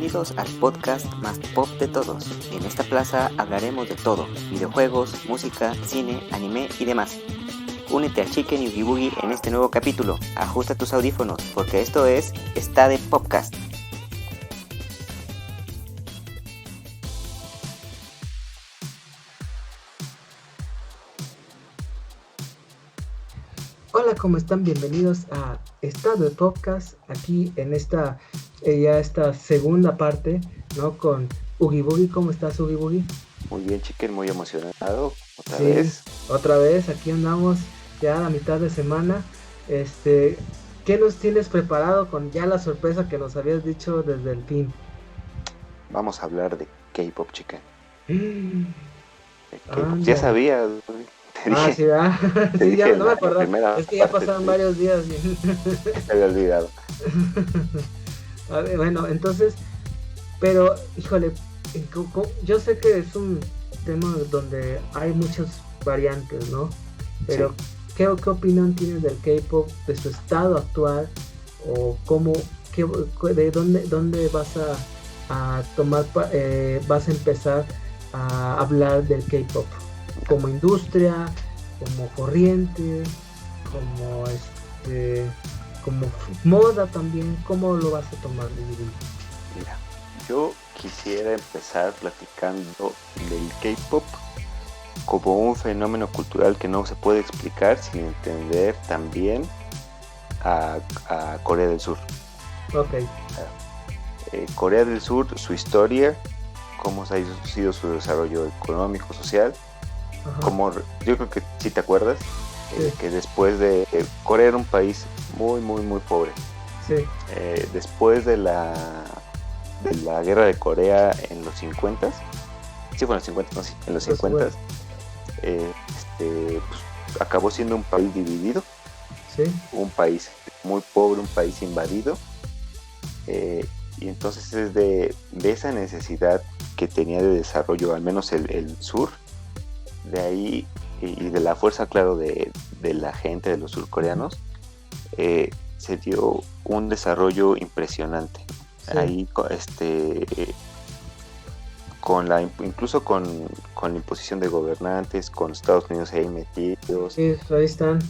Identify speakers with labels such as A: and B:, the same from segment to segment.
A: Bienvenidos al podcast más pop de todos. En esta plaza hablaremos de todo: videojuegos, música, cine, anime y demás. Únete a Chicken y Oogie Boogie en este nuevo capítulo. Ajusta tus audífonos porque esto es Está de Popcast.
B: Hola, ¿cómo están? Bienvenidos a Estado de Podcast, aquí en esta segunda parte, ¿no? Con Oogie Boogie. ¿Cómo estás, Oogie Boogie?
C: Muy bien, Chicken, muy emocionado. Otra
B: Sí,
C: vez.
B: otra vez, aquí andamos ya a la mitad de semana. ¿Qué nos tienes preparado con ya la sorpresa que nos habías dicho desde el fin?
C: Vamos a hablar de K-pop, Chicken. De K-pop. Ya
B: Anda.
C: sabías, güey. Te dije,
B: Sí, ¿verdad?
C: te
B: Sí, ya
C: dije
B: no
C: en
B: me
C: la
B: acordaba.
C: primera
B: Es que ya
C: parte,
B: pasaron varios días.
C: te había olvidado.
B: A ver, bueno, entonces, pero, híjole, yo sé que es un tema donde hay muchas variantes, ¿no?
C: Sí.
B: Pero, ¿qué opinión tienes del K-pop, de su estado actual? ¿O cómo, de dónde vas a tomar, vas a empezar a hablar del K-pop? ¿Como industria, como corriente, como como moda también? ¿Cómo lo vas a tomar, Lili?
C: Mira, yo quisiera empezar platicando del K-pop como un fenómeno cultural que no se puede explicar sin entender también a Corea del Sur.
B: Ok.
C: Corea del Sur, su historia, cómo ha sido su desarrollo económico, social. Como yo creo que si te acuerdas,
B: sí.
C: que después de Corea era un país muy pobre.
B: Sí.
C: Después de la guerra de Corea en los 50s, sí fue en los 50, no, sí, en los 50s, pues, acabó siendo un país dividido,
B: sí.
C: un país muy pobre, un país invadido, y entonces es de esa necesidad que tenía de desarrollo, al menos el sur, de ahí, y de la fuerza, claro, de la gente, de los surcoreanos, se dio un desarrollo impresionante. Sí. Ahí, incluso con la imposición de gobernantes, con Estados Unidos ahí metidos.
B: Sí, ahí están.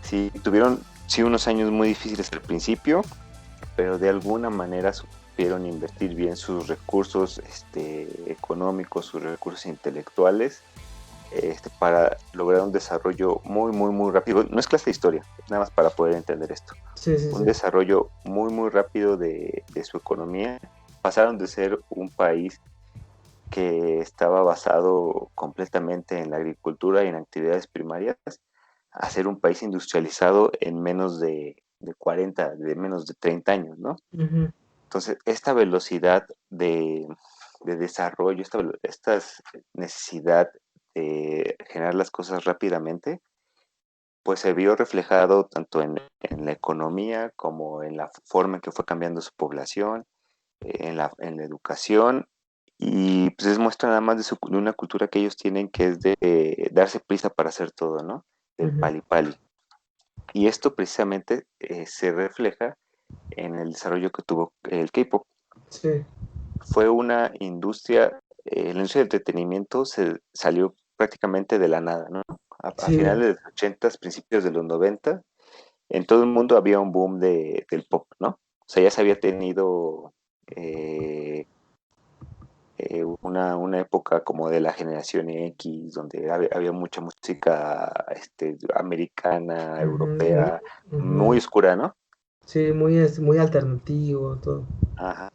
C: Sí, tuvieron unos años muy difíciles al principio, pero de alguna manera supieron invertir bien sus recursos económicos, sus recursos intelectuales, para lograr un desarrollo muy rápido. No es clase de historia, nada más para poder entender esto.
B: Sí.
C: Desarrollo muy rápido de su economía. Pasaron de ser un país que estaba basado completamente en la agricultura y en actividades primarias a ser un país industrializado en menos de 40, de menos de 30 años, ¿no?
B: Uh-huh.
C: Entonces, esta velocidad de desarrollo, esta necesidad de generar las cosas rápidamente, pues se vio reflejado tanto en la economía como en la forma en que fue cambiando su población, en la educación, y pues es muestra nada más de una cultura que ellos tienen, que es de darse prisa para hacer todo, ¿no? Del pali pali. Y esto precisamente se refleja en el desarrollo que tuvo el K-pop.
B: Sí.
C: Fue una industria, la industria del entretenimiento se salió prácticamente de la nada, ¿no? A finales de los 80s, principios de los 90, en todo el mundo había un boom del pop, ¿no? O sea, ya se había tenido una época como de la generación X, donde había mucha música americana, europea, muy oscura, ¿no?
B: Sí, muy alternativo todo.
C: Ajá.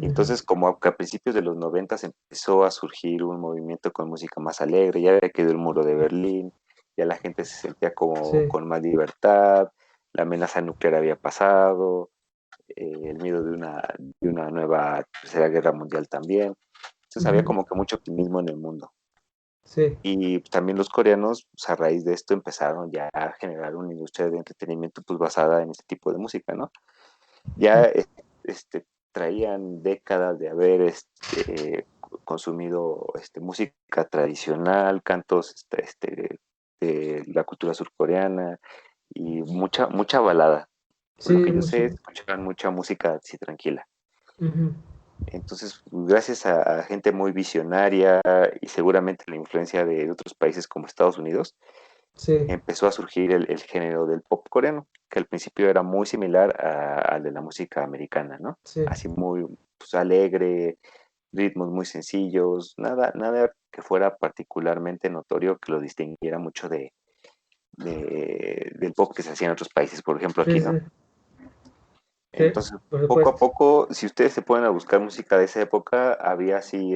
C: Y entonces, como que a principios de los 90 empezó a surgir un movimiento con música más alegre, ya había quedado el muro de Berlín, ya la gente se sentía como con más libertad, la amenaza nuclear había pasado, el miedo de una nueva tercera guerra mundial también. Entonces había como que mucho optimismo en el mundo.
B: Sí.
C: Y también los coreanos, pues, a raíz de esto, empezaron ya a generar una industria de entretenimiento pues basada en este tipo de música, ¿no? Ya traían décadas de haber consumido música tradicional, cantos de la cultura surcoreana y mucha balada. Por lo
B: Sí,
C: que yo
B: mucho.
C: sé, escuchaban mucha música así tranquila. Entonces, gracias a gente muy visionaria y seguramente la influencia de otros países como Estados Unidos,
B: Sí,
C: empezó a surgir el género del pop coreano, que al principio era muy similar al de la música americana, ¿no?
B: sí,
C: Así muy pues, alegre, ritmos muy sencillos, nada que fuera particularmente notorio que lo distinguiera mucho del pop que se hacía en otros países, por ejemplo
B: sí,
C: aquí,
B: sí,
C: ¿no?
B: sí,
C: Entonces,
B: por
C: poco a
B: supuesto.
C: poco, si ustedes se ponen a buscar música de esa época, había así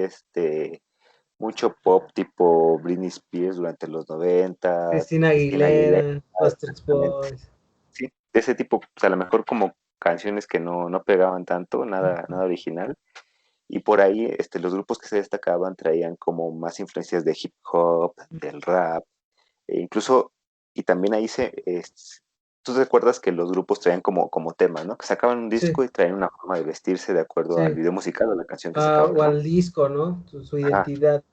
C: mucho pop tipo Britney Spears durante los 90,
B: Cristina
C: Cristina Aguilera,
B: Aguilera, Backstreet
C: exactamente.
B: Boys.
C: Sí, de ese tipo, pues a lo mejor como canciones que no pegaban tanto,
B: Ujú.
C: nada original. Y por ahí los grupos que se destacaban traían como más influencias de hip hop, del rap, e incluso, y también ahí tú recuerdas que los grupos traían como temas, ¿no? Que sacaban un
B: Sí,
C: disco y traían una forma de vestirse de acuerdo al
B: sí.
C: video musical o la canción que
B: Ah,
C: sacaban,
B: o
C: ¿no?
B: al disco, ¿no? Su
C: Ajá,
B: identidad.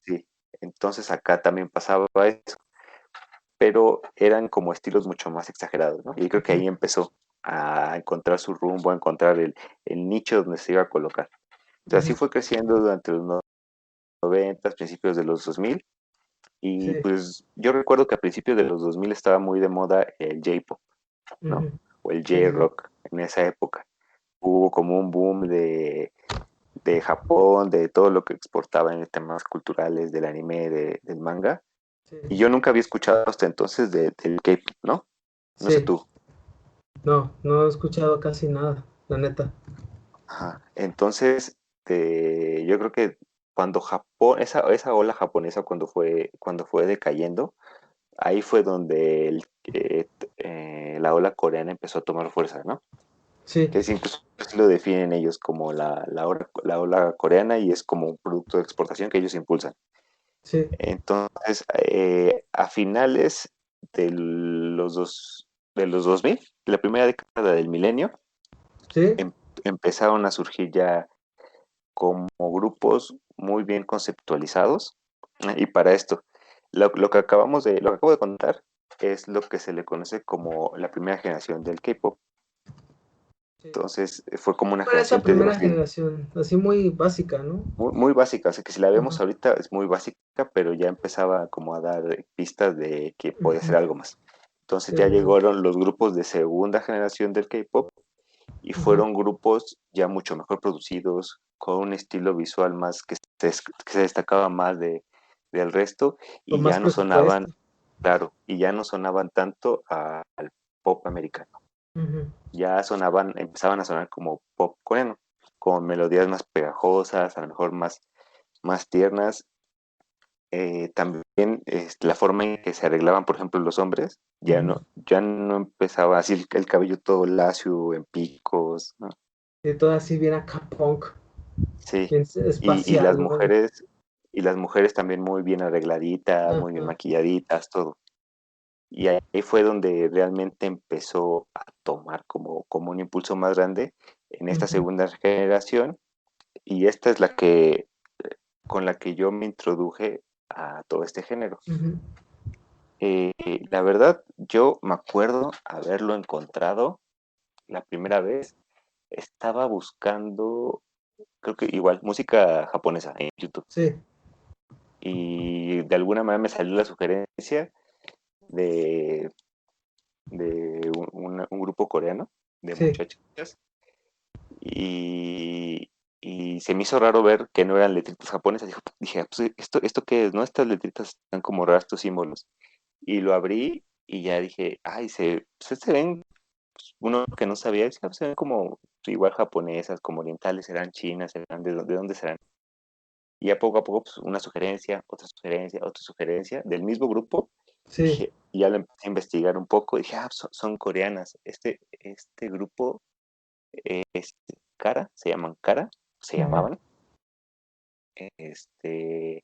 C: sí. Entonces acá también pasaba eso, pero eran como estilos mucho más exagerados, ¿no? Y creo que
B: Ujú,
C: ahí empezó a encontrar su rumbo, a encontrar el nicho donde se iba a colocar. Entonces así
B: ujú.
C: fue creciendo durante los 90, principios de los 2000,
B: Sí,
C: y pues yo recuerdo que a principios de los 2000 estaba muy de moda el J-pop, ¿no?
B: ujú.
C: O el
B: Sí, sí, sí.
C: J-rock en esa época. Hubo como un boom de Japón, de todo lo que exportaba en temas culturales, del anime, del manga.
B: Sí,
C: Y yo nunca había escuchado hasta entonces del K-pop, ¿no? No sé
B: sí.
C: tú.
B: No, no he escuchado casi nada, la neta.
C: Ajá. Entonces, yo creo que cuando Japón, esa ola japonesa cuando fue decayendo, ahí fue donde la ola coreana empezó a tomar fuerza, ¿no?
B: Sí,
C: Que es incluso así lo definen ellos como la ola coreana y es como un producto de exportación que ellos impulsan.
B: sí,
C: Entonces, a finales de de los 2000, de la primera década del milenio,
B: sí.
C: em- empezaron a surgir ya como grupos muy bien conceptualizados. Y para esto, lo que acabo de contar es lo que se le conoce como la primera generación del K-pop.
B: Sí.
C: Entonces, fue como una
B: Para esa
C: generación, te digo
B: primera
C: así,
B: generación, así muy básica, ¿no?
C: muy básica. O sea, que si la vemos
B: Ajá,
C: ahorita es muy básica, pero ya empezaba como a dar pistas de que podía ser
B: ujú.
C: algo más. Entonces
B: Sí,
C: ya
B: sí, sí.
C: llegaron los grupos de segunda generación del K-pop y
B: Ujú.
C: fueron grupos ya mucho mejor producidos, con un estilo visual más que se destacaba más del resto
B: Con
C: y
B: más
C: ya no sonaban,
B: presupuesto.
C: claro, y ya no sonaban tanto al pop americano.
B: Ujú,
C: Ya empezaban a sonar como pop coreano, con melodías más pegajosas, a lo mejor más tiernas. También la forma en que se arreglaban, por ejemplo, los hombres,
B: ujú.
C: ya no empezaba así el cabello todo lacio, en picos, ¿no?
B: Y todo así bien acá punk,
C: Sí,
B: bien
C: y
B: espacial, ¿no?
C: y las mujeres también muy bien arregladitas, muy bien
B: Ajá.
C: maquilladitas, todo. Y ahí fue donde realmente empezó a tomar como un impulso más grande en esta
B: Ujú,
C: segunda generación, y esta es con la que yo me introduje a todo este género.
B: ujú.
C: Eh, la verdad, yo me acuerdo haberlo encontrado la primera vez, estaba buscando, creo que igual, música japonesa en YouTube.
B: Sí,
C: Y de alguna manera me salió la sugerencia de, un grupo coreano de
B: sí.
C: muchachas y se me hizo raro ver que no eran letritas japonesas. Dije, "Ah, pues, ¿esto qué es? ¿No? Estas letritas están como raras, estos símbolos". Y lo abrí y ya dije, ay, se ven, uno que no sabía, decía, "Pues, se ven como igual japonesas, como orientales, serán chinas, serán de dónde serán". Y a poco, pues, una sugerencia, otra sugerencia del mismo grupo.
B: Sí,
C: Y ya lo empecé a investigar un poco. Dije, son coreanas. Este grupo, Kara, se
B: ujú,
C: llamaban. Este,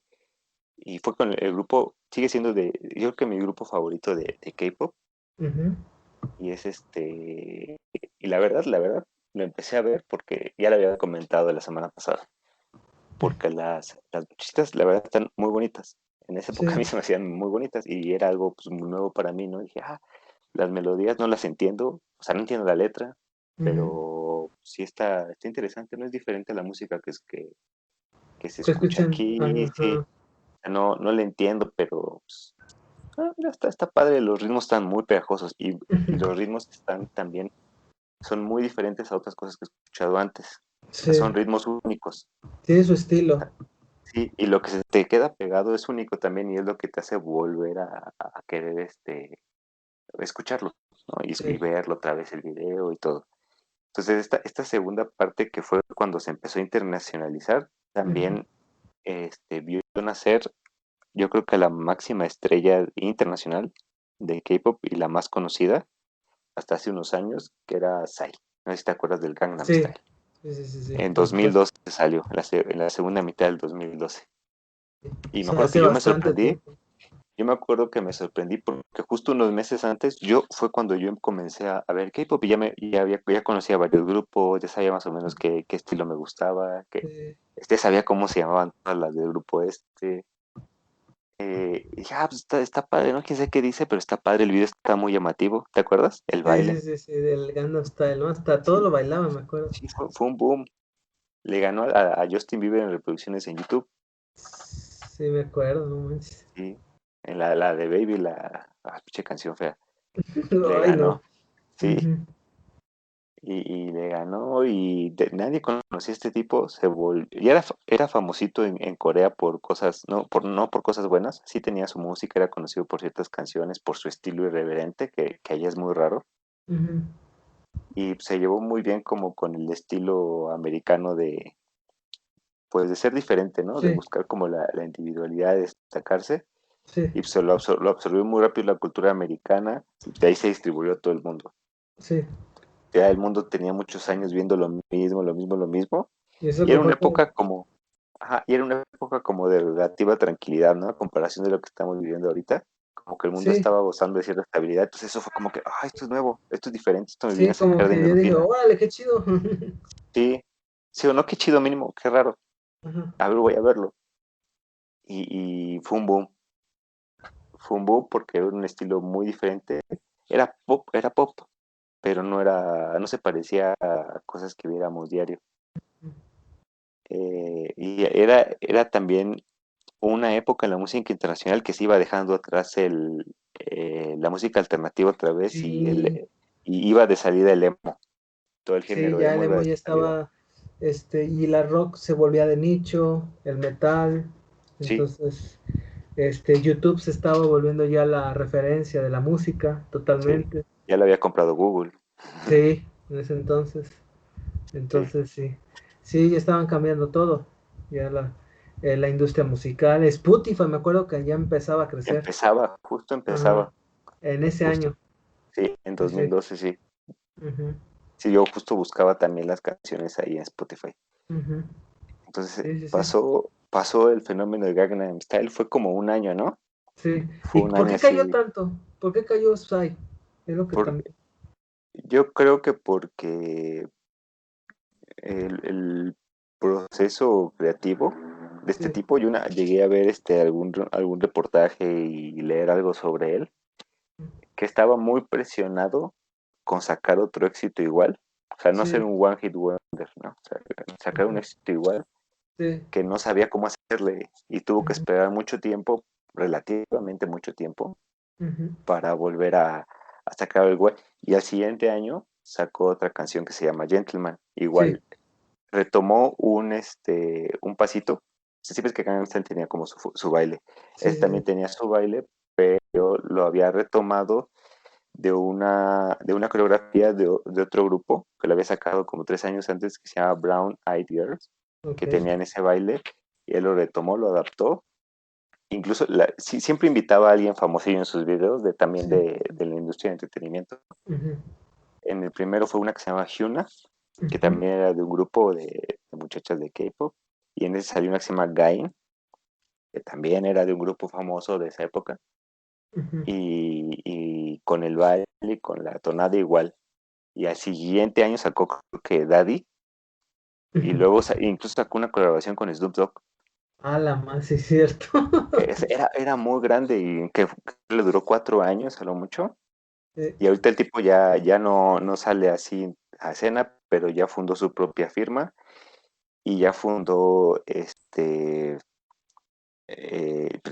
C: y fue con el grupo, sigue siendo yo creo que mi grupo favorito de K-pop.
B: ujú.
C: Y y la verdad, lo empecé a ver porque ya lo había comentado la semana pasada. Porque las muchachitas, la verdad, están muy bonitas. En esa época a
B: Sí,
C: mí se me hacían muy bonitas y era algo pues, muy nuevo para mí, ¿no? Dije, las melodías no las entiendo, o sea, no entiendo la letra,
B: ujú.
C: pero sí está interesante, no es diferente a la música que se
B: Que
C: escucha
B: escuchen,
C: aquí, sí,
B: ajá.
C: no le entiendo, pero pues, mira, está padre, los ritmos están muy pegajosos y los ritmos están también, son muy diferentes a otras cosas que he escuchado antes. O sea,
B: Sí,
C: son ritmos únicos.
B: tiene su estilo.
C: Sí, y lo que se te queda pegado es único también y es lo que te hace volver a querer escucharlo, ¿no? Y
B: Sí.
C: verlo otra vez el video y todo. Entonces, esta segunda parte que fue cuando se empezó a internacionalizar,
B: Ujú.
C: también vio nacer, yo creo que la máxima estrella internacional de K-pop y la más conocida hasta hace unos años, que era Psy. No sé si te acuerdas del Gangnam
B: Sí,
C: Style.
B: sí,
C: En
B: por supuesto.
C: 2012 salió, en la segunda mitad del 2012.
B: O
C: Y me
B: sea,
C: acuerdo
B: hace
C: que yo me
B: bastante
C: sorprendí.
B: tiempo.
C: Yo me acuerdo que me sorprendí porque justo unos meses antes, fue cuando yo comencé a ver K-pop y ya conocía varios grupos, ya sabía más o menos qué estilo me gustaba,
B: Sí,
C: sabía cómo se llamaban todas las del grupo y dije, pues está padre, ¿no? Quién sabe qué dice, pero está padre, el video está muy llamativo, ¿te acuerdas? El baile.
B: sí, del Gangnam Style, ¿no? Hasta todo
C: Sí,
B: lo bailaba, me acuerdo.
C: sí, fue un boom. Le ganó a Justin Bieber en reproducciones en YouTube,
B: Sí, me acuerdo, no manches.
C: sí. En la de Baby, pinche canción fea. Le
B: Ay, no.
C: ganó, sí.
B: Ujú.
C: Y le ganó y nadie conocía a este tipo, y era famosito en Corea por cosas, no por cosas buenas, sí tenía su música, era conocido por ciertas canciones, por su estilo irreverente, que allá es muy raro,
B: Ujú.
C: y se llevó muy bien como con el estilo americano pues de ser diferente, ¿no? De
B: Sí,
C: buscar como la individualidad, de destacarse,
B: sí,
C: y pues lo absorbió muy rápido la cultura americana, y de ahí se distribuyó a todo el mundo.
B: sí.
C: Ya el mundo tenía muchos años viendo lo mismo,
B: Y eso
C: y
B: que
C: era una
B: fue como,
C: época como, ajá, y era una época como de relativa tranquilidad, ¿no? A comparación de lo que estamos viviendo ahorita, como que el mundo
B: sí,
C: estaba gozando de cierta estabilidad, entonces eso fue como que, esto es nuevo, esto es diferente, esto me viene
B: sí,
C: a
B: como
C: sacar de
B: que
C: mi
B: yo dije,
C: rutina.
B: órale, qué chido.
C: Sí, sí o no, qué chido mínimo, qué raro,
B: Ajá.
C: a ver, voy a verlo. Y fue un boom porque era un estilo muy diferente, era pop, pero no se parecía a cosas que viéramos diario. Y era también una época en la música internacional que se iba dejando atrás la música alternativa otra vez
B: Sí,
C: y iba de salida el emo. Todo el
B: sí,
C: género
B: ya el
C: emo iba
B: emo
C: de
B: ya
C: salida.
B: estaba, y la rock se volvía de nicho, el metal,
C: Sí,
B: entonces, YouTube se estaba volviendo ya la referencia de la música,
C: sí.
B: totalmente.
C: Ya lo había comprado Google.
B: Sí, en ese entonces.
C: Sí.
B: Entonces sí, sí, ya estaban cambiando todo. Ya la industria musical, Spotify, me acuerdo que ya empezaba a crecer.
C: Justo
B: Ajá,
C: empezaba.
B: en ese
C: Justo,
B: año.
C: sí, en
B: Sí, sí.
C: 2012, sí.
B: Ujú,
C: Sí, yo justo buscaba también las canciones ahí en Spotify.
B: ujú.
C: Entonces
B: Sí, sí, sí.
C: pasó el fenómeno de Gangnam Style, fue como un año, ¿no?
B: Sí.
C: Fue
B: ¿Y
C: un
B: por
C: año
B: qué cayó
C: así.
B: tanto? ¿Por qué cayó Psy? Es lo que
C: Por,
B: también.
C: yo creo que porque el proceso creativo de este
B: Sí,
C: tipo, llegué a ver algún reportaje y leer algo sobre él, que estaba muy presionado con sacar otro éxito igual, o sea, no ser
B: sí,
C: un one hit wonder, ¿no? O sea, sacar un
B: ujú,
C: éxito igual,
B: sí,
C: que no sabía cómo hacerle y tuvo que
B: ujú,
C: esperar mucho tiempo, relativamente mucho tiempo,
B: ujú,
C: para volver a sacar el igual. Y al siguiente año sacó otra canción que se llama Gentleman,
B: sí,
C: igual retomó un pasito. Sí, ves que Gangnam Style tenía como su baile.
B: sí,
C: Este
B: sí, sí,
C: también tenía su baile, pero lo había retomado de una coreografía de otro grupo que lo había sacado como 3 años antes, que se llama Brown Eyed Girls,
B: ok,
C: que tenían ese baile, y él lo retomó, lo adaptó. Incluso sí, siempre invitaba a alguien famosillo en sus videos, también
B: sí,
C: de la industria de entretenimiento.
B: ujú,
C: En el primero fue una que se llama Hyuna, que
B: ujú,
C: también era de un grupo de muchachas de K-pop, y en ese salió una que se llama Gain, que también era de un grupo famoso de esa época,
B: ujú,
C: y con el baile y con la tonada igual. Y al siguiente año sacó creo que Daddy, y
B: ujú.
C: luego incluso sacó una colaboración con Snoop Dogg.
B: A la más, sí es cierto.
C: Era muy grande y que le duró 4 años a lo mucho.
B: Eh,
C: Y ahorita el tipo ya no sale así a escena, pero ya fundó su propia firma y ya fundó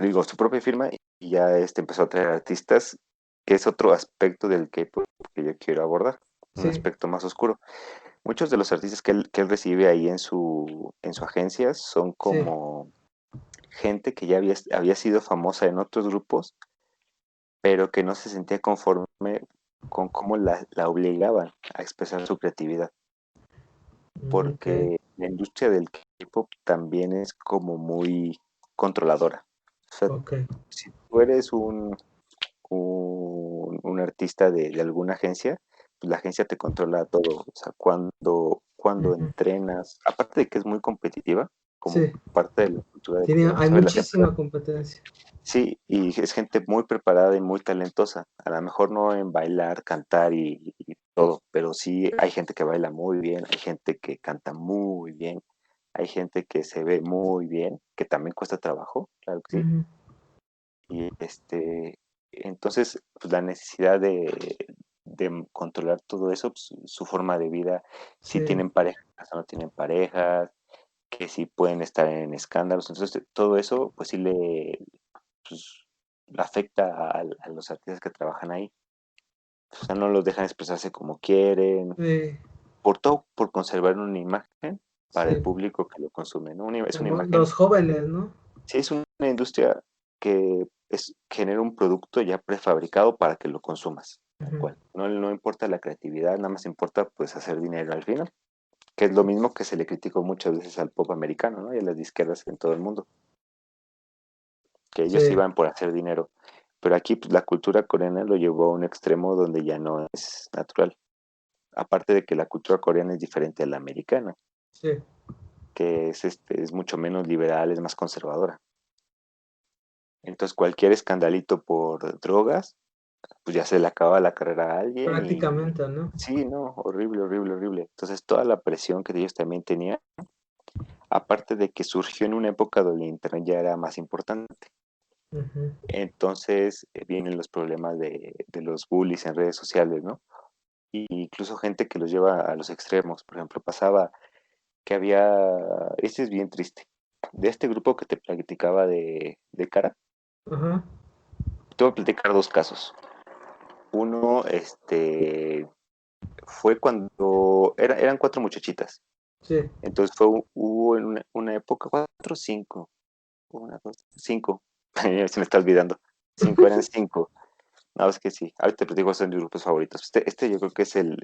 C: digo, su propia firma y ya empezó a traer artistas, que es otro aspecto del K-pop que yo quiero abordar, un
B: Sí,
C: aspecto más oscuro. Muchos de los artistas que él recibe ahí en su agencia son
B: sí.
C: como gente que ya había sido famosa en otros grupos, pero que no se sentía conforme con cómo la obligaban a expresar su creatividad,
B: Ok,
C: porque la industria del K-pop también es como muy controladora. O sea,
B: ok.
C: si tú eres un artista de alguna agencia, pues la agencia te controla todo. O sea, cuando
B: Ujú.
C: entrenas, aparte de que es muy competitiva, como
B: Sí,
C: parte de la cultura de Corea,
B: hay
C: ¿sabes? Las empresas,
B: muchísima competencia.
C: sí, y es gente muy preparada y muy talentosa. A lo mejor no en bailar, cantar y todo, pero sí hay gente que baila muy bien, hay gente que canta muy bien, hay gente que se ve muy bien, que también cuesta trabajo, claro que sí.
B: Ujú.
C: Y entonces, pues la necesidad de controlar todo eso, pues, su forma de vida, si
B: Sí,
C: tienen parejas o no tienen parejas, que si pueden estar en escándalos. Entonces, todo eso, pues sí pues, le afecta a los artistas que trabajan ahí. O sea, no los dejan expresarse como quieren,
B: sí,
C: por todo, por conservar una imagen para el
B: sí.
C: público que lo consume, ¿no? Es una
B: Como
C: imagen.
B: los jóvenes, ¿no?
C: Sí, es una industria que genera un producto ya prefabricado para que lo consumas, tal
B: Ujú.
C: cual. No importa la creatividad, nada más importa pues hacer dinero al final, que es lo mismo que se le criticó muchas veces al pop americano, ¿no? Y a las disqueras en todo el mundo, que ellos
B: Sí,
C: iban por hacer dinero. Pero aquí pues, la cultura coreana lo llevó a un extremo donde ya no es natural. Aparte de que la cultura coreana es diferente a la americana,
B: sí.
C: que es mucho menos liberal, es más conservadora. Entonces cualquier escandalito por drogas pues ya se le acaba la carrera a alguien y
B: Prácticamente, ¿no?
C: sí, no, horrible, horrible, horrible. Entonces toda la presión que ellos también tenían, aparte de que surgió en una época donde Internet ya era más importante.
B: Ujú.
C: Entonces vienen los problemas de los bullies en redes sociales, ¿no? Y incluso gente que los lleva a los extremos. Por ejemplo, pasaba que este es bien triste, de este grupo que te platicaba de Cara,
B: Ajá,
C: te voy a platicar dos casos. Uno, fue cuando eran cuatro muchachitas.
B: sí.
C: Entonces hubo en una época, cuatro o cinco, una, dos, cinco, se me está olvidando, cinco, eran cinco. No, es que sí, ahorita te platico, son mis grupos favoritos. Yo creo que es el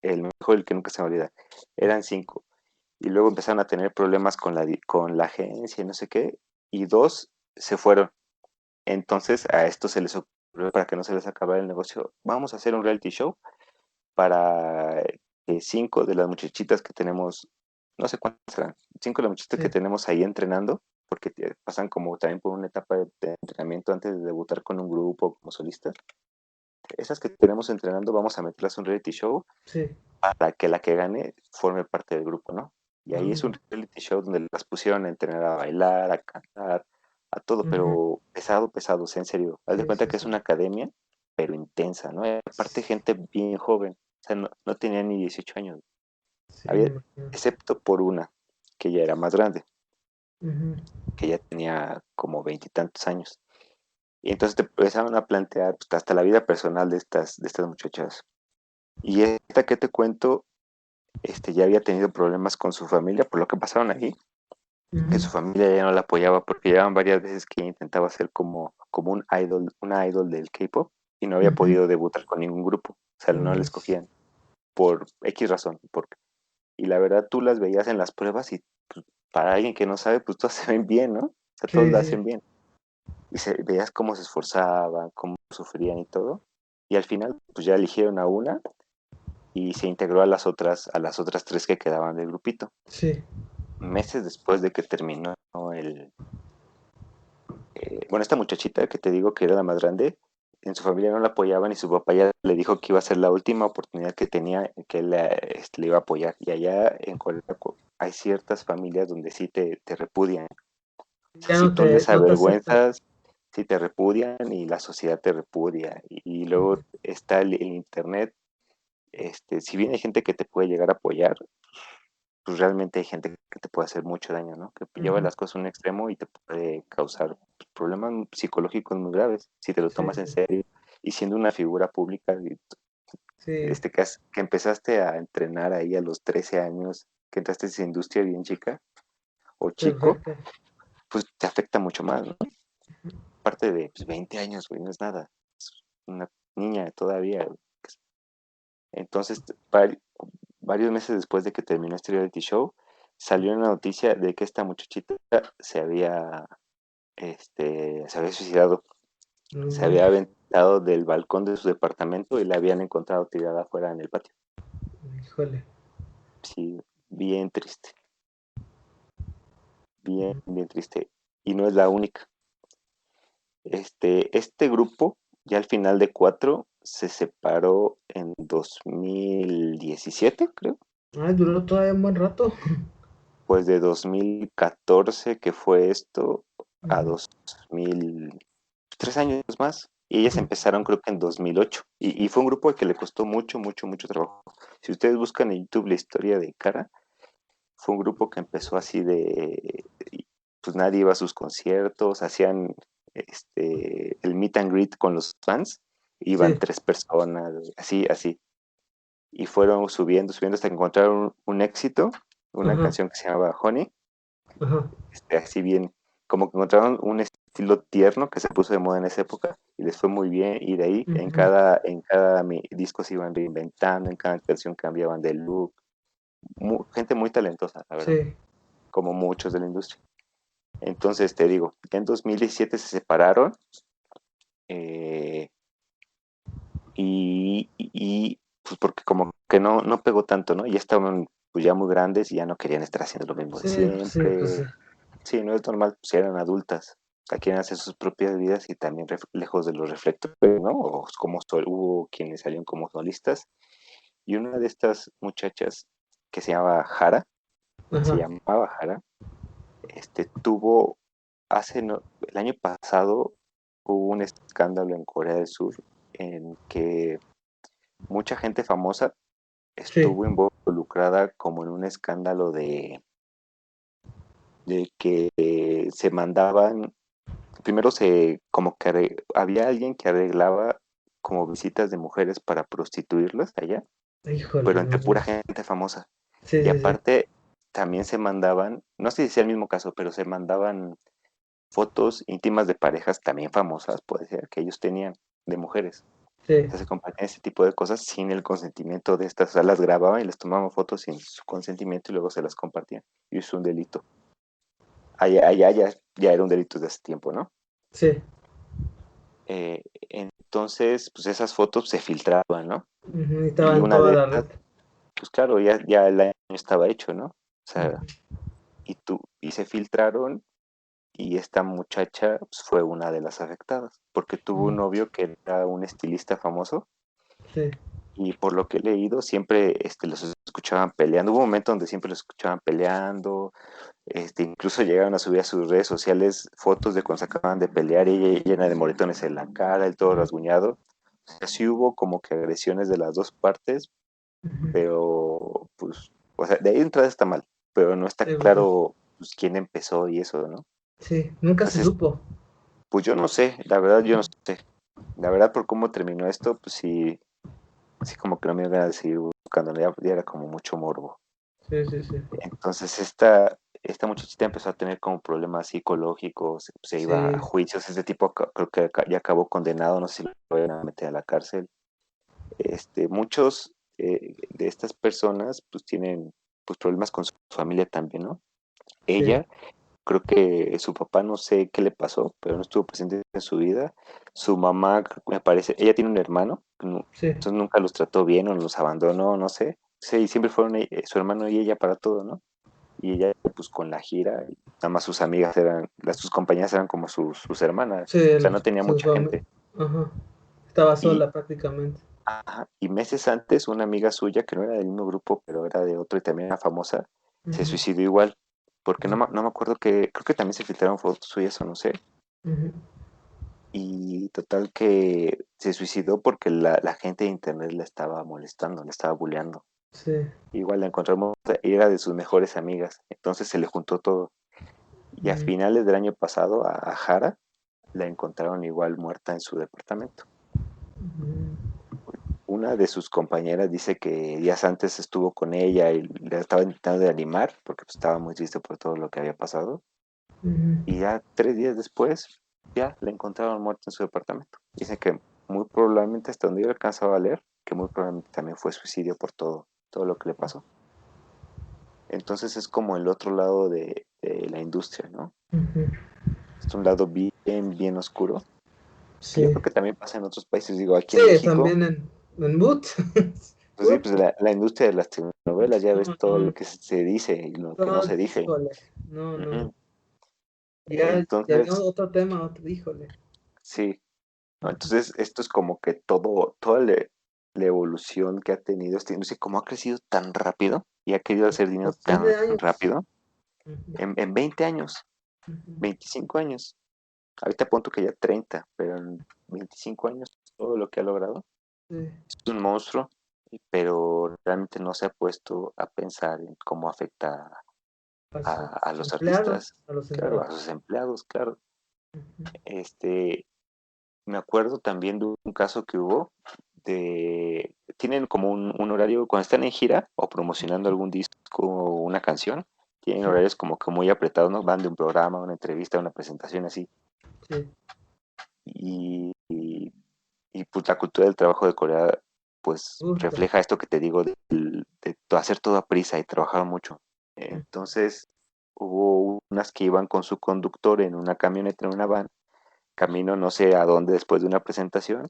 C: mejor, el que nunca se me olvida. Eran cinco. Y luego empezaron a tener problemas con la agencia y no sé qué, y dos se fueron. Entonces a esto se les ocurrió, para que no se les acabara el negocio, vamos a hacer un reality show para cinco de las muchachitas que tenemos, no sé cuántas serán, cinco de las muchachitas que
B: Sí,
C: tenemos ahí entrenando, porque pasan como también por una etapa de entrenamiento antes de debutar con un grupo como solistas. Esas que tenemos entrenando vamos a meterlas a un reality show
B: sí.
C: para que la que gane forme parte del grupo, ¿no? Y ahí es
B: Ah,
C: un reality show donde las pusieron a entrenar a bailar, a cantar, a todo,
B: ujú.
C: pero pesado, pesado, o sea, en serio. Haz de
B: Sí,
C: cuenta
B: sí,
C: que es
B: sí.
C: una academia, pero intensa, ¿no? Y aparte gente bien joven, o sea, no tenía ni 18 años.
B: Sí, me
C: Había,
B: imagino.
C: excepto por una, que ya era más grande,
B: Ujú.
C: que ya tenía como veintitantos años. Y entonces te empezaron a plantear pues, hasta la vida personal de estas muchachas. Y esta que te cuento, ya había tenido problemas con su familia por lo que pasaron ahí, que
B: Ujú.
C: su familia ya no la apoyaba porque llevaban varias veces que intentaba ser como una idol del K-pop y no había
B: Ujú.
C: podido debutar con ningún grupo, o sea, no le
B: Uy,
C: escogían por X razón, y la verdad tú las veías en las pruebas y pues, para alguien que no sabe, pues todas se ven bien, ¿no? O sea, todos
B: sí,
C: la
B: sí.
C: hacen bien. Y veías cómo se esforzaban, cómo sufrían y todo. Y al final, pues ya eligieron a una y se integró a las otras tres que quedaban del grupito.
B: Sí.
C: Meses después de que terminó bueno, esta muchachita que te digo que era la más grande, en su familia no la apoyaban y su papá ya le dijo que iba a ser la última oportunidad que tenía, que él le iba a apoyar. Y allá en Corea hay ciertas familias donde sí te repudian. O sea,
B: Ya
C: si tú les
B: no te aceptan.
C: avergüenzas, sí te repudian y la sociedad te repudia. Y luego está el internet Si bien hay gente que te puede llegar a apoyar, pues realmente hay gente que te puede hacer mucho daño, ¿no? Que lleva
B: Ujú.
C: las cosas a un extremo y te puede causar problemas psicológicos muy graves si te lo
B: Sí,
C: tomas en
B: sí,
C: serio. Y siendo una figura pública,
B: sí,
C: que empezaste a entrenar ahí a los 13 años, que entraste en esa industria bien chica o chico,
B: perfecto.
C: pues te afecta mucho más, ¿no? Aparte de pues, 20 años, güey, no es nada. Es una niña todavía. Entonces, varios meses después de que terminó este reality show, salió una noticia de que esta muchachita se había suicidado,
B: No
C: se había
B: manches,
C: aventado del balcón de su departamento y la habían encontrado tirada afuera en el patio.
B: híjole.
C: Sí, bien triste, bien, bien triste. Y no es la única. Este grupo, ya al final de cuatro, se separó en 2017, creo.
B: Ay, duró todavía un buen rato.
C: Pues de 2014 que fue esto a
B: Ujú,
C: 2000, 3 años más. Y ellas
B: ujú.
C: empezaron creo que en 2008. Y fue un grupo al que le costó mucho, mucho, mucho trabajo. Si ustedes buscan en YouTube la historia de Cara, fue un grupo que empezó así pues nadie iba a sus conciertos, hacían el meet and greet con los fans, iban
B: Sí,
C: 3 personas, así, así. Y fueron subiendo, subiendo hasta que encontraron un éxito, una
B: ajá,
C: canción que se llamaba Honey,
B: ajá.
C: así bien, como que encontraron un estilo tierno que se puso de moda en esa época y les fue muy bien y de ahí
B: Ujú.
C: en cada disco se iban reinventando, en cada canción cambiaban de look, gente muy talentosa, la verdad,
B: Sí,
C: como muchos de la industria. Entonces te digo, en 2017 se separaron eh, pues porque como que no pegó tanto, ¿no? Ya estaban pues ya muy grandes y ya no querían estar haciendo lo mismo de
B: sí, pues sí, pues sí.
C: siempre. Sí, no es normal, pues eran adultas, ya quieren hacer sus propias vidas y también lejos de los reflectores, ¿no? O como hubo quienes salieron como solistas. Y una de estas muchachas que se
B: Ajá,
C: llamaba Jara, tuvo el año pasado hubo un escándalo en Corea del Sur en que mucha gente famosa
B: sí,
C: estuvo involucrada como en un escándalo de que se mandaban. Primero como que había alguien que arreglaba como visitas de mujeres para prostituirlas allá, pero
B: híjole, no
C: entre pura
B: manches.
C: gente famosa.
B: Sí,
C: Y
B: sí, sí,
C: aparte también se mandaban, no sé si sea el mismo caso, pero se mandaban fotos íntimas de parejas también famosas, puede ser, que ellos tenían de mujeres. O
B: sí.
C: sea, se compartían ese tipo de cosas sin el consentimiento de estas. O sea, las grababan y les tomaban fotos sin su consentimiento y luego se las compartían. Y es un delito. Allá ya era un delito de hace tiempo, ¿no?
B: Sí,
C: Entonces, pues esas fotos se filtraban, ¿no?
B: ujú, y estaba
C: Y
B: en
C: una
B: toda
C: de
B: la red.
C: estas, pues claro, ya el daño estaba hecho, ¿no? O sea,
B: Ujú,
C: y se filtraron y esta muchacha pues, fue una de las afectadas, porque tuvo un
B: ujú,
C: novio que era un estilista famoso
B: sí,
C: y por lo que he leído siempre los escuchaban peleando. Hubo un momento donde siempre los escuchaban peleando, incluso llegaron a subir a sus redes sociales fotos de cuando se acababan de pelear y ella llena de moretones en la cara, el todo rasguñado. O sea, sí hubo como que agresiones de las dos partes,
B: ujú,
C: pero pues, o sea, de ahí de entrada está mal, pero no está
B: sí, pues sí.
C: claro pues, quién empezó y eso, ¿no?
B: Sí, nunca se
C: Entonces,
B: supo.
C: pues yo no sé, la verdad yo no sé. La verdad por cómo terminó esto, pues sí, sí como que no me iban a seguir buscando, ¿no? Ya era como mucho morbo.
B: Sí, sí, sí.
C: Entonces esta muchachita empezó a tener como problemas psicológicos, se iba a
B: Sí,
C: juicios, este tipo creo que ya acabó condenado, no sé si lo van a meter a la cárcel. Muchos de estas personas pues tienen pues problemas con su familia también, ¿no?
B: sí.
C: Ella, creo que su papá no sé qué le pasó, pero no estuvo presente en su vida. Su mamá, me parece, ella tiene un hermano,
B: Sí,
C: entonces nunca los trató bien o los abandonó, no sé. Sí, siempre fueron su hermano y ella para todo, ¿no? Y ella pues con la gira, nada más sus amigas sus compañeras eran como sus hermanas,
B: sí,
C: o sea, no tenía
B: su
C: mucha
B: familia.
C: gente.
B: Ajá. Estaba
C: Y,
B: sola prácticamente.
C: y meses antes una amiga suya, que no era del mismo grupo, pero era de otro y también era famosa, se
B: Ujú,
C: suicidó igual, porque no me acuerdo creo que también se filtraron fotos suyas o no sé,
B: ujú.
C: Y total que se suicidó porque la gente de internet la estaba molestando, la estaba bulleando.
B: Sí.
C: Igual la encontramos, era de sus mejores amigas, entonces se le juntó todo. Y a
B: Mm,
C: finales del año pasado a Jara la encontraron igual muerta en su departamento.
B: mm,
C: Una de sus compañeras dice que días antes estuvo con ella y la estaba intentando de animar porque pues, estaba muy triste por todo lo que había pasado. Y
B: mm.
C: ya 3 días después, ya la encontraron muerta en su departamento. Dice que muy probablemente, hasta donde yo alcanzaba a leer, que muy probablemente también fue suicidio por todo lo que le pasó. Entonces es como el otro lado de la industria, ¿no?
B: Ujú.
C: Es un lado bien oscuro, que yo
B: Sí.
C: creo que también pasa en otros países. Digo, aquí
B: Sí,
C: en México,
B: también en Boot.
C: pues sí, pues la industria de las telenovelas, ya ves
B: No,
C: todo lo
B: no,
C: que se dice y lo que no
B: no,
C: se dice.
B: híjole. No, no.
C: Ujú.
B: Ya vimos
C: Entonces,
B: otro tema, otro, híjole.
C: sí, ¿no? Entonces, esto es como que toda la evolución que ha tenido esta industria, como ha crecido tan rápido y ha querido hacer dinero
B: Cuestión de
C: tan
B: años.
C: rápido,
B: Ujú,
C: en 20 años,
B: ujú.
C: 25 años, ahorita apunto que ya 30, pero en 25 años, todo lo que ha logrado
B: Sí.
C: es un monstruo, pero realmente no se ha puesto a pensar en cómo afecta
B: A
C: a
B: sus
C: los
B: empleados,
C: artistas,
B: a los
C: claro, a
B: empleados.
C: sus empleados, claro.
B: Ujú.
C: Este, Me acuerdo también de un caso que hubo tienen como un horario cuando están en gira o promocionando algún disco o una canción, tienen
B: Sí,
C: horarios como que muy apretados, ¿no? Van de un programa, una entrevista, una presentación así.
B: sí.
C: Y, y, y, pues la cultura del trabajo de Corea pues
B: Justo.
C: refleja esto que te digo de hacer todo a prisa y trabajar mucho. Entonces hubo unas que iban con su conductor en una camioneta, en una van, camino no sé a dónde después de una presentación.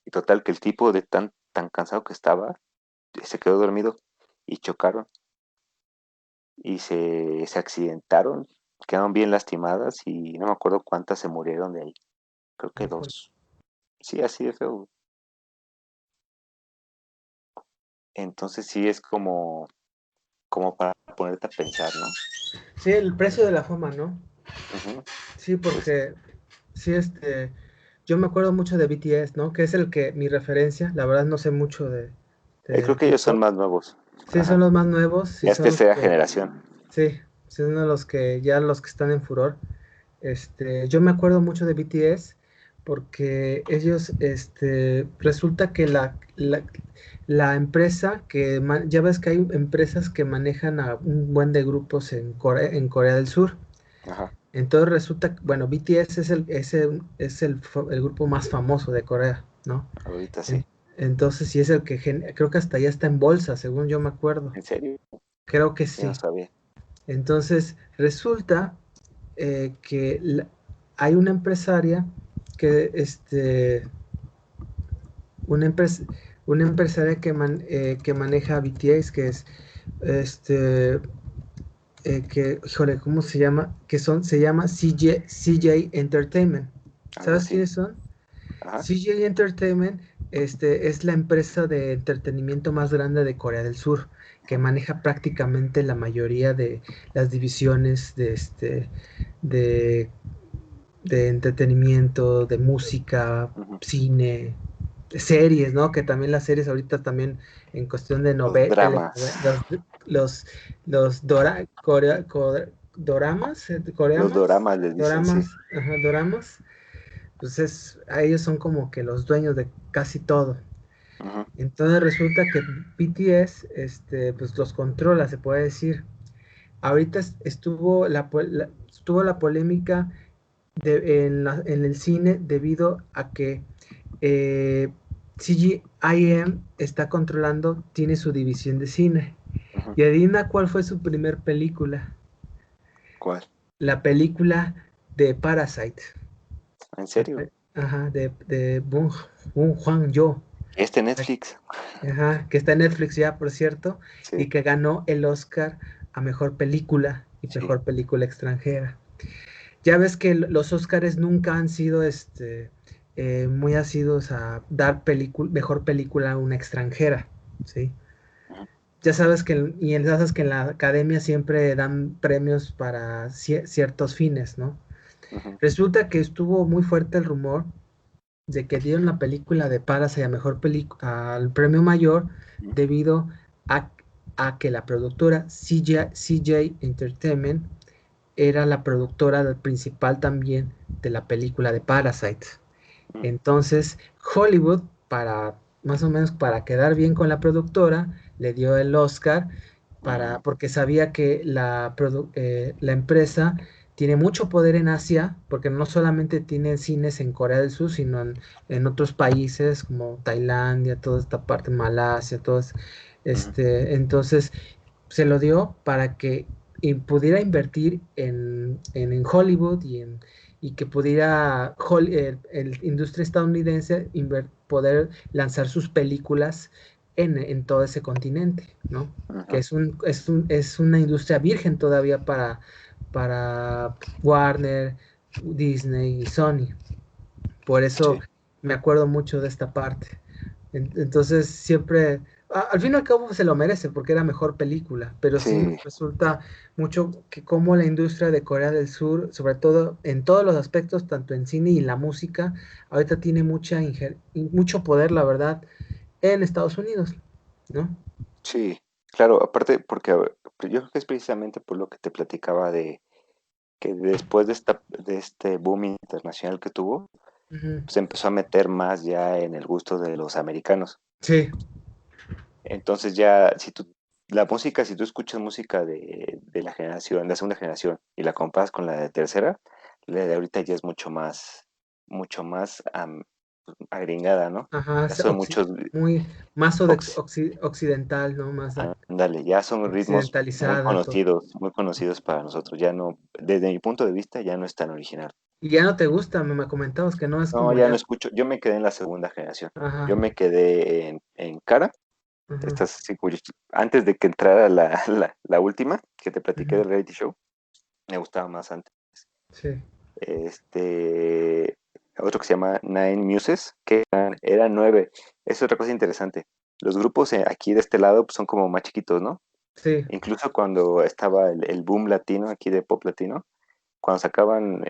C: Y total que el tipo de tan cansado que estaba, se quedó dormido y chocaron y se accidentaron, quedaron bien lastimadas y no me acuerdo cuántas se murieron de ahí. Creo que
B: Híjole.
C: 2. Sí, así de feo. Entonces sí es como para ponerte a pensar, ¿no?
B: Sí, el precio de la fama, ¿no?
C: Ujú.
B: Sí,
C: Pues
B: porque sí, yo me acuerdo mucho de BTS, ¿no? Que es mi referencia. La verdad no sé mucho
C: creo
B: de
C: que ellos son
B: K-pop.
C: más nuevos.
B: Sí, son
C: Ajá.
B: los más nuevos, sí
C: Ya es
B: son los
C: tercera
B: que,
C: generación.
B: sí, son los que, ya los que están en furor. Yo me acuerdo mucho de BTS porque ellos, resulta que la empresa ya ves que hay empresas que manejan a un buen de grupos en Corea del Sur.
C: Ajá.
B: Entonces resulta, bueno, BTS es el grupo más famoso de Corea, ¿no?
C: Ahorita sí.
B: En- entonces sí es el que creo que hasta ya está en bolsa, según yo me acuerdo.
C: ¿En serio?
B: Creo que
C: Yo no
B: sí.
C: sabía.
B: Entonces resulta que hay una empresaria que, una empresa, una empresaria que maneja a BTS, que es, este, híjole, ¿cómo se llama? Se llama CJ Entertainment.
C: Algo
B: ¿Sabes
C: así.
B: quiénes son?
C: Ajá.
B: CJ Entertainment, es la empresa de entretenimiento más grande de Corea del Sur, que
C: Ajá.
B: maneja prácticamente la mayoría de las divisiones de, de entretenimiento, de música,
C: Ujú.
B: cine, series, ¿no? Que también las series ahorita también en cuestión de
C: Los dramas.
B: telenovelas, doramas,
C: Los doramas les dicen, sí.
B: doramas, pues a ellos son como que los dueños de casi todo.
C: Ujú.
B: Entonces resulta que BTS, pues los controla, se puede decir. Ahorita estuvo la polémica en el cine debido a que CGIM está controlando, tiene su división de cine.
C: Ujú.
B: Y adivina cuál fue su primer película.
C: ¿Cuál?
B: La película de Parasite.
C: ¿En serio?
B: Ajá, de Bong Joon-ho.
C: Netflix.
B: Ajá, que está en Netflix ya, por cierto, y
C: Sí,
B: que ganó el Oscar a mejor película y
C: sí.
B: mejor película extranjera. Ya ves que los Oscars nunca han sido muy asidos a dar mejor película a una extranjera, ¿sí?
C: Ujú.
B: Ya sabes que en la academia siempre dan premios para ciertos fines, ¿no?
C: Ujú,
B: Resulta que estuvo muy fuerte el rumor de que dieron la película de Parasite a mejor película al premio mayor
C: ujú,
B: debido a, a que la productora CJ Entertainment era la productora principal también de la película de Parasite.
C: ujú,
B: Entonces, Hollywood, para más o menos para quedar bien con la productora, le dio el Oscar
C: ujú,
B: porque sabía que la empresa tiene mucho poder en Asia, porque no solamente tiene cines en Corea del Sur, sino en otros países como Tailandia, toda esta parte, Malasia,
C: ujú.
B: entonces se lo dio para que pudiera invertir en Hollywood y que pudiera el industria estadounidense poder lanzar sus películas en todo ese continente, ¿no? Que
C: Ujú.
B: es una industria virgen todavía para Warner, Disney y Sony. Por eso
C: Sí,
B: me acuerdo mucho de esta parte. Entonces siempre, al fin y al cabo se lo merece porque era mejor película, pero sí me
C: sí,
B: resulta mucho que como la industria de Corea del Sur, sobre todo en todos los aspectos, tanto en cine y en la música, ahorita tiene mucho poder, la verdad, en Estados Unidos, ¿no?
C: sí. Claro, aparte, porque yo creo que es precisamente por lo que te platicaba de que después de este boom internacional que tuvo,
B: Ujú.
C: se empezó a meter más ya en el gusto de los americanos.
B: Sí,
C: Entonces ya, si tú escuchas música de la generación, de la segunda generación, y la comparas con la de tercera, la de ahorita ya es mucho más agringada, ¿no?
B: ajá,
C: Ya son muchos,
B: muy más
C: ox-
B: occidental, ¿no? Más
C: ándale, ya son ritmos
B: occidentalizada todo.
C: muy conocidos para nosotros. Ya no, desde mi punto de vista, ya no es tan original.
B: Y ya no te gusta, me comentabas que no es
C: No,
B: como
C: ya no
B: ya.
C: escucho, yo me quedé en la segunda generación.
B: Ajá,
C: Yo me quedé en Cara.
B: ajá,
C: Estas, sí, antes de que entrara la última, que te platiqué
B: ujú,
C: del reality show, me gustaba más antes.
B: sí,
C: Este, otro que se llama Nine Muses, que eran 9. Es otra cosa interesante. Los grupos aquí de este lado pues, son como más chiquitos, ¿no?
B: sí,
C: Incluso cuando estaba el boom latino, aquí de pop latino, cuando sacaban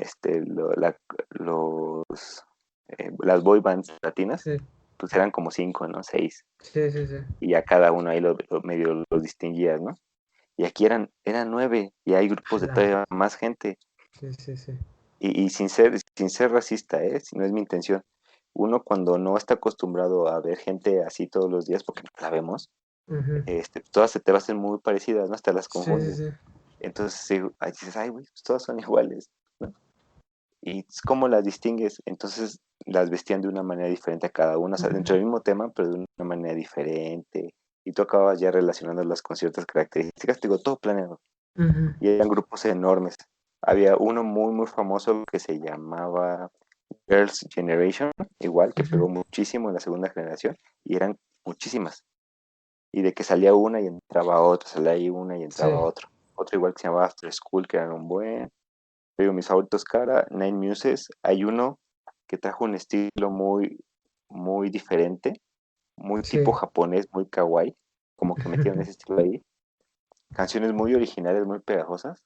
C: las boy bands latinas,
B: sí,
C: pues eran como 5, ¿no? 6.
B: sí, sí, sí,
C: Y a cada uno ahí medio los distinguías, ¿no? Y aquí eran 9 y hay grupos de
B: ala,
C: todavía más gente.
B: sí, sí, sí,
C: Y sin ser racista, ¿eh? Si no es mi intención. Uno cuando no está acostumbrado a ver gente así todos los días, porque no la vemos,
B: ujú,
C: todas se te va a hacer muy parecidas, ¿no? Hasta las
B: sí, sí,
C: confundes.
B: sí,
C: Entonces sí, ahí dices, ay, güey, pues todas son iguales, ¿no? Y cómo las distingues, entonces las vestían de una manera diferente a cada una, o sea, dentro
B: ujú,
C: del mismo tema, pero de una manera diferente. Y tú acabas ya relacionándolas con ciertas características, te digo, todo planeado.
B: ujú,
C: Y eran grupos enormes. Había uno muy, muy famoso que se llamaba Girls' Generation, igual que
B: ujú,
C: pegó muchísimo en la segunda generación, y eran muchísimas. Y de que salía una y entraba otra, salía ahí una y entraba
B: sí,
C: otra. Otro igual que se llamaba After School, que eran un buen. Te digo, mis favoritos cara, Nine Muses. Hay uno que trajo un estilo muy, muy diferente, muy tipo
B: sí,
C: japonés, muy kawaii, como que metieron ese estilo ahí. Canciones muy originales, muy pegajosas,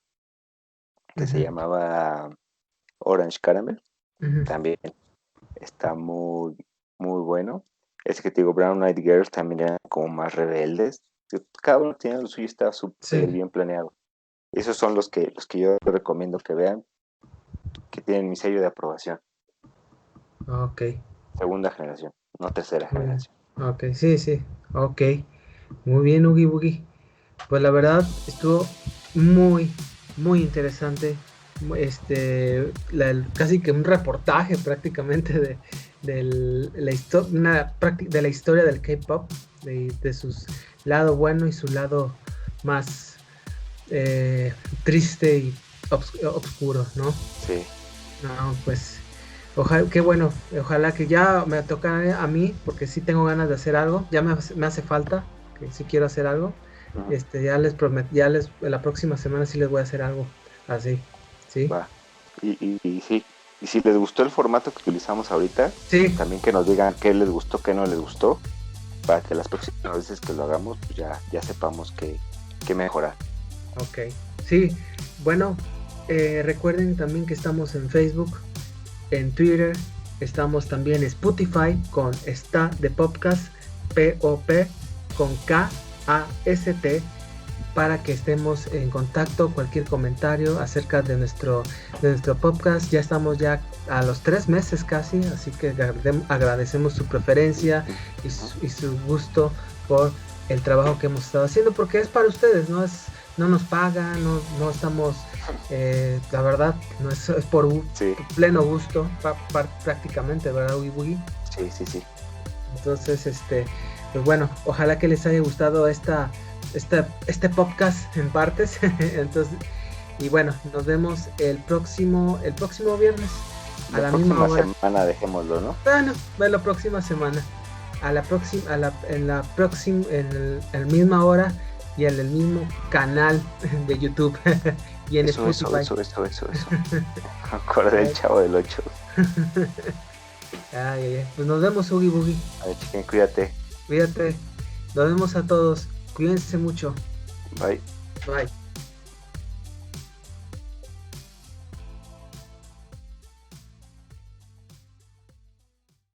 C: que se
B: ujú,
C: llamaba Orange Caramel.
B: ujú,
C: También está muy, muy bueno. Ese que te digo, Brown Eyed Girls también eran como más rebeldes. Cada uno tenía lo suyo, estaba súper
B: sí,
C: bien planeado. Esos son los que yo recomiendo que vean, que tienen mi sello de aprobación.
B: ok,
C: Segunda generación, no tercera
B: muy bien,
C: generación.
B: ok, sí, sí, ok, muy bien, Oogie Boogie. Pues la verdad estuvo muy, muy interesante. Casi que un reportaje prácticamente de la historia del K-pop, de su lado bueno y su lado más eh, triste y oscuro, ¿no?
C: Sí,
B: No, pues, ojalá, qué bueno, ojalá que ya me toca a mí, porque sí tengo ganas de hacer algo, ya me hace falta, que sí quiero hacer algo.
C: ujú,
B: Ya les prometo, la próxima semana sí les voy a hacer algo así, ¿sí?
C: va. Y sí, y si les gustó el formato que utilizamos ahorita,
B: Sí,
C: también que nos digan qué les gustó, qué no les gustó, para que las próximas veces que lo hagamos, pues ya sepamos qué mejorar.
B: ok, sí, bueno, recuerden también que estamos en Facebook, en Twitter, estamos también en Spotify con Está de Podcast, P-O-P con K-A-S-T, para que estemos en contacto. Cualquier comentario acerca de nuestro podcast. Ya estamos ya a los 3 meses casi, así que agradecemos su preferencia y su gusto por el trabajo que hemos estado haciendo, porque es para ustedes, no nos pagan, no estamos, la verdad, no es por pleno gusto, prácticamente, ¿verdad, Oogie Boogie?
C: Sí.
B: Entonces, pues bueno, ojalá que les haya gustado este podcast en partes. Entonces, y bueno, nos vemos el próximo viernes a la misma hora.
C: Semana, dejémoslo, ¿no?
B: Bueno, la próxima semana, en la misma hora y en el mismo canal de YouTube y en Spotify.
C: Eso. Acordé del Chavo del 8.
B: Pues nos vemos, Oogie Boogie.
C: A ver, chiquen, cuídate.
B: Nos vemos a todos. Cuídense mucho.
C: Bye.
B: Bye.